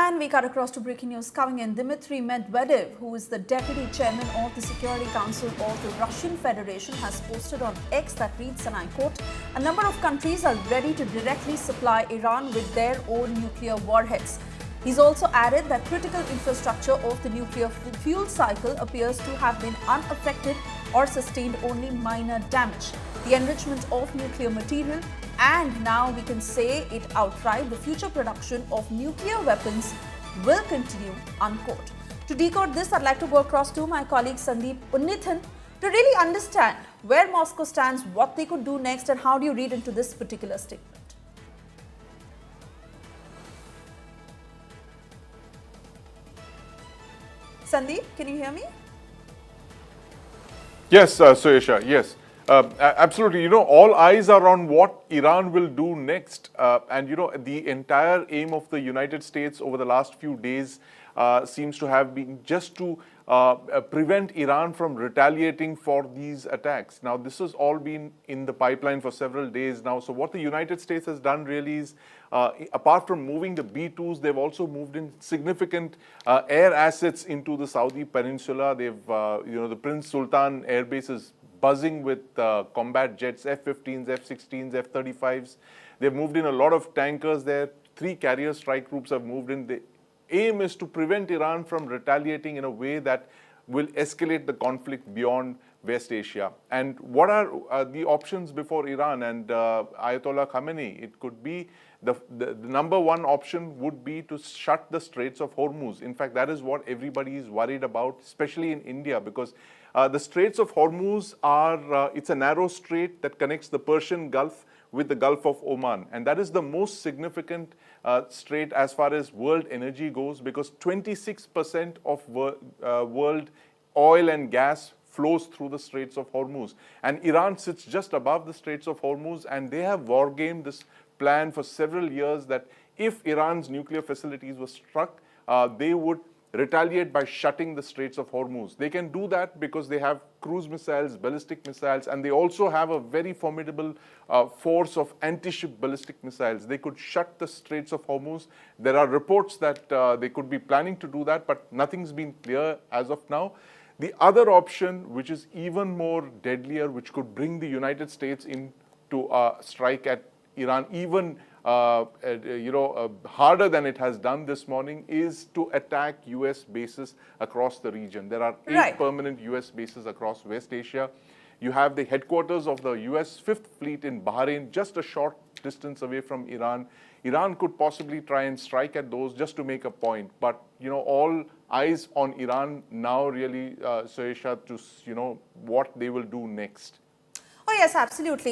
And we cut across to breaking news coming in. Dmitry Medvedev, who is the deputy chairman of the Security Council of the Russian Federation, has posted on X that reads, and I quote, "A number of countries are ready to directly supply Iran with their own nuclear warheads." He's also added that critical infrastructure of the nuclear fuel cycle appears to have been unaffected or sustained only minor damage. The enrichment of nuclear material, and now we can say it outright, the future production of nuclear weapons will continue, unquote. To decode this, I'd like to go across to my colleague Sandeep Unnithan to really understand where Moscow stands, what they could do next, and how do you read into this particular statement. Sandeep, can you hear me? Yes, Suesha, yes. Absolutely. All eyes are on what Iran will do next. And, the entire aim of the United States over the last few days seems to have been just to prevent Iran from retaliating for these attacks. Now, this has all been in the pipeline for several days now. So what the United States has done really is, apart from moving the B-2s, they've also moved in significant air assets into the Saudi peninsula. They've, the Prince Sultan Air Base is buzzing with combat jets, F-15s, F-16s, F-35s. They've moved in a lot of tankers there. 3 carrier strike groups have moved in. The aim is to prevent Iran from retaliating in a way that will escalate the conflict beyond West Asia. And what are the options before Iran and Ayatollah Khamenei? It could be the number one option would be to shut the Straits of Hormuz. In fact, that is what everybody is worried about, especially in India, because the Straits of Hormuz are, it's a narrow strait that connects the Persian Gulf with the Gulf of Oman. And that is the most significant strait as far as world energy goes, because 26% of world oil and gas flows through the Straits of Hormuz. And Iran sits just above the Straits of Hormuz, and they have wargamed this plan for several years that if Iran's nuclear facilities were struck, they would retaliate by shutting the Straits of Hormuz. They can do that because they have cruise missiles, ballistic missiles, and they also have a very formidable force of anti-ship ballistic missiles. They could shut the Straits of Hormuz. There are reports that they could be planning to do that, but nothing's been clear as of now. The other option, which is even more deadlier, which could bring the United States in to strike at Iran even harder than it has done this morning, is to attack U.S. bases across the region. There are 8 permanent U.S. bases across West Asia. You have the headquarters of the U.S. Fifth Fleet in Bahrain, just a short distance away from Iran. Iran could possibly try and strike at those just to make a point. But, all eyes on Iran now really, Suesha, to, what they will do next. Oh, yes, absolutely.